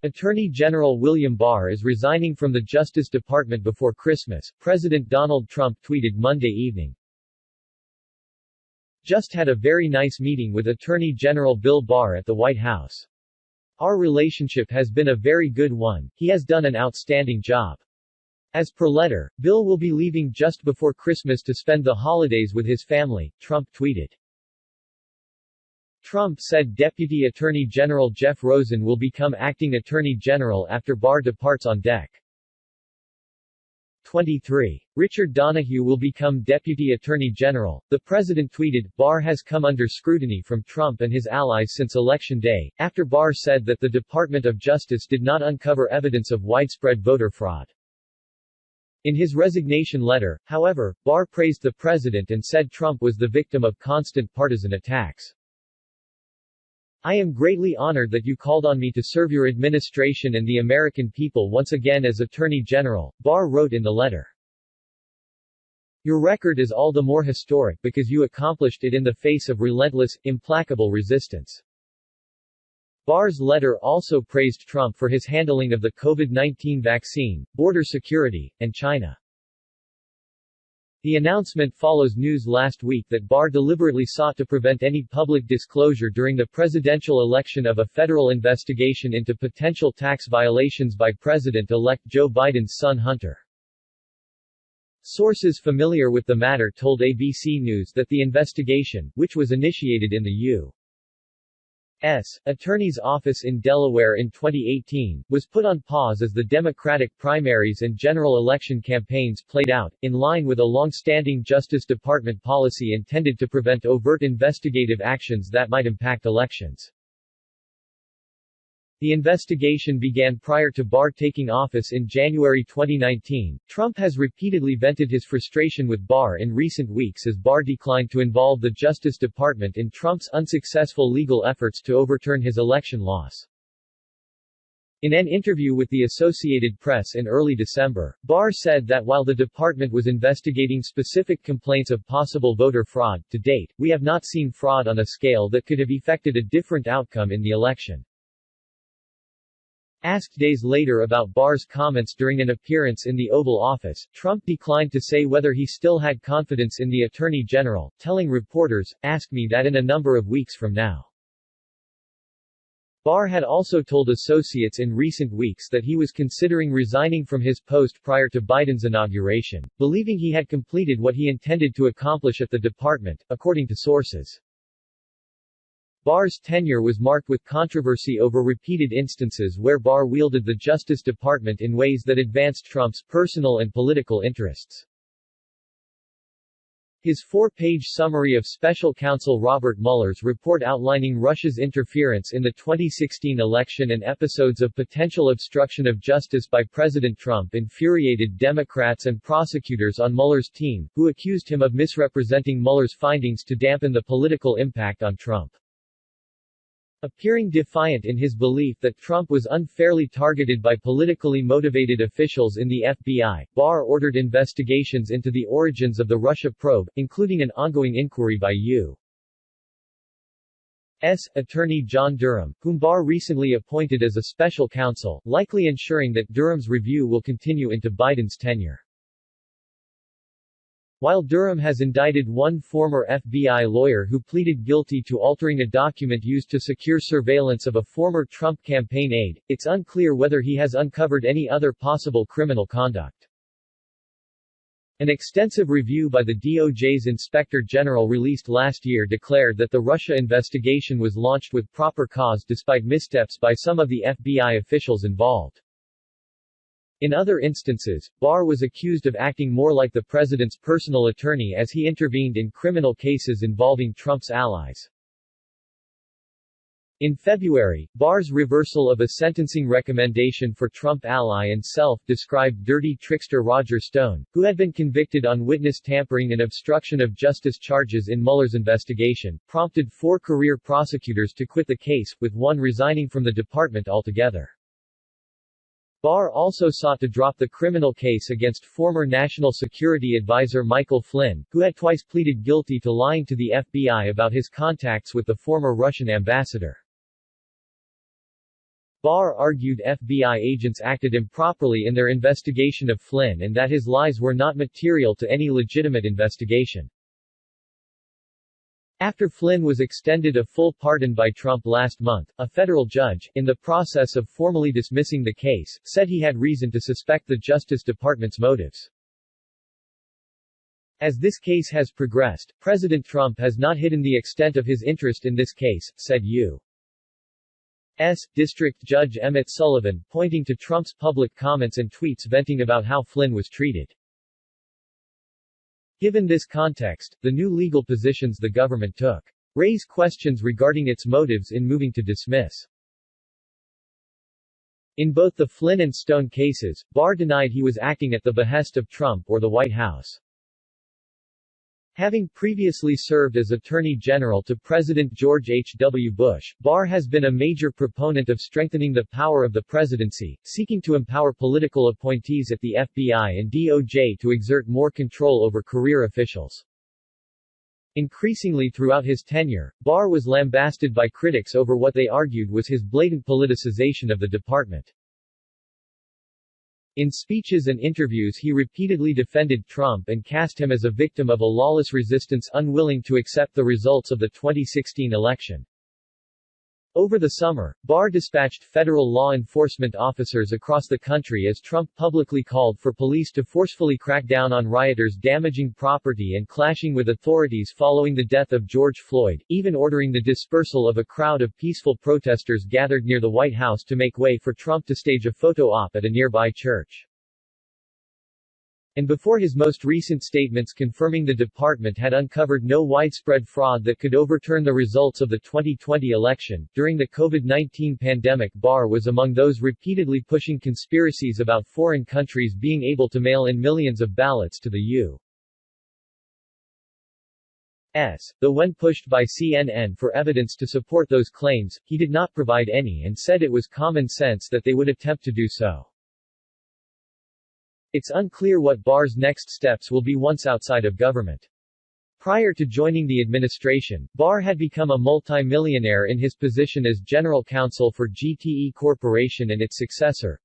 Attorney General William Barr is resigning from the Justice Department before Christmas, President Donald Trump tweeted Monday evening. Just had a very nice meeting with Attorney General Bill Barr at the White House. Our relationship has been a very good one, he has done an outstanding job. As per letter, Bill will be leaving just before Christmas to spend the holidays with his family, Trump tweeted. Trump said Deputy Attorney General Jeff Rosen will become acting Attorney General after Barr departs on deck. 23. Richard Donahue will become Deputy Attorney General, the president tweeted. Barr has come under scrutiny from Trump and his allies since Election Day, after Barr said that the Department of Justice did not uncover evidence of widespread voter fraud. In his resignation letter, however, Barr praised the president and said Trump was the victim of constant partisan attacks. I am greatly honored that you called on me to serve your administration and the American people once again as Attorney General, Barr wrote in the letter. Your record is all the more historic because you accomplished it in the face of relentless, implacable resistance. Barr's letter also praised Trump for his handling of the COVID-19 vaccine, border security, and China. The announcement follows news last week that Barr deliberately sought to prevent any public disclosure during the presidential election of a federal investigation into potential tax violations by President-elect Joe Biden's son Hunter. Sources familiar with the matter told ABC News that the investigation, which was initiated in the U.S. Attorney's Office in Delaware in 2018, was put on pause as the Democratic primaries and general election campaigns played out, in line with a long-standing Justice Department policy intended to prevent overt investigative actions that might impact elections. The investigation began prior to Barr taking office in January 2019. Trump has repeatedly vented his frustration with Barr in recent weeks as Barr declined to involve the Justice Department in Trump's unsuccessful legal efforts to overturn his election loss. In an interview with the Associated Press in early December, Barr said that while the department was investigating specific complaints of possible voter fraud, to date, we have not seen fraud on a scale that could have effected a different outcome in the election. Asked days later about Barr's comments during an appearance in the Oval Office, Trump declined to say whether he still had confidence in the Attorney General, telling reporters, "Ask me that in a number of weeks from now." Barr had also told associates in recent weeks that he was considering resigning from his post prior to Biden's inauguration, believing he had completed what he intended to accomplish at the department, according to sources. Barr's tenure was marked with controversy over repeated instances where Barr wielded the Justice Department in ways that advanced Trump's personal and political interests. His four-page summary of Special Counsel Robert Mueller's report outlining Russia's interference in the 2016 election and episodes of potential obstruction of justice by President Trump infuriated Democrats and prosecutors on Mueller's team, who accused him of misrepresenting Mueller's findings to dampen the political impact on Trump. Appearing defiant in his belief that Trump was unfairly targeted by politically motivated officials in the FBI, Barr ordered investigations into the origins of the Russia probe, including an ongoing inquiry by U.S. Attorney John Durham, whom Barr recently appointed as a special counsel, likely ensuring that Durham's review will continue into Biden's tenure. While Durham has indicted one former FBI lawyer who pleaded guilty to altering a document used to secure surveillance of a former Trump campaign aide, it's unclear whether he has uncovered any other possible criminal conduct. An extensive review by the DOJ's Inspector General released last year declared that the Russia investigation was launched with proper cause despite missteps by some of the FBI officials involved. In other instances, Barr was accused of acting more like the president's personal attorney as he intervened in criminal cases involving Trump's allies. In February, Barr's reversal of a sentencing recommendation for Trump ally and self-described dirty trickster Roger Stone, who had been convicted on witness tampering and obstruction of justice charges in Mueller's investigation, prompted 4 career prosecutors to quit the case, with one resigning from the department altogether. Barr also sought to drop the criminal case against former National Security Advisor Michael Flynn, who had twice pleaded guilty to lying to the FBI about his contacts with the former Russian ambassador. Barr argued FBI agents acted improperly in their investigation of Flynn and that his lies were not material to any legitimate investigation. After Flynn was extended a full pardon by Trump last month, a federal judge, in the process of formally dismissing the case, said he had reason to suspect the Justice Department's motives. As this case has progressed, President Trump has not hidden the extent of his interest in this case, said U.S. District Judge Emmett Sullivan, pointing to Trump's public comments and tweets venting about how Flynn was treated. Given this context, the new legal positions the government took raise questions regarding its motives in moving to dismiss. In both the Flynn and Stone cases, Barr denied he was acting at the behest of Trump or the White House. Having previously served as Attorney General to President George H. W. Bush, Barr has been a major proponent of strengthening the power of the presidency, seeking to empower political appointees at the FBI and DOJ to exert more control over career officials. Increasingly throughout his tenure, Barr was lambasted by critics over what they argued was his blatant politicization of the department. In speeches and interviews he repeatedly defended Trump and cast him as a victim of a lawless resistance unwilling to accept the results of the 2016 election. Over the summer, Barr dispatched federal law enforcement officers across the country as Trump publicly called for police to forcefully crack down on rioters damaging property and clashing with authorities following the death of George Floyd, even ordering the dispersal of a crowd of peaceful protesters gathered near the White House to make way for Trump to stage a photo op at a nearby church. And before his most recent statements confirming the department had uncovered no widespread fraud that could overturn the results of the 2020 election, during the COVID-19 pandemic Barr was among those repeatedly pushing conspiracies about foreign countries being able to mail in millions of ballots to the U.S. Though when pushed by CNN for evidence to support those claims, he did not provide any and said it was common sense that they would attempt to do so. It's unclear what Barr's next steps will be once outside of government. Prior to joining the administration, Barr had become a multi-millionaire in his position as general counsel for GTE Corporation and its successor,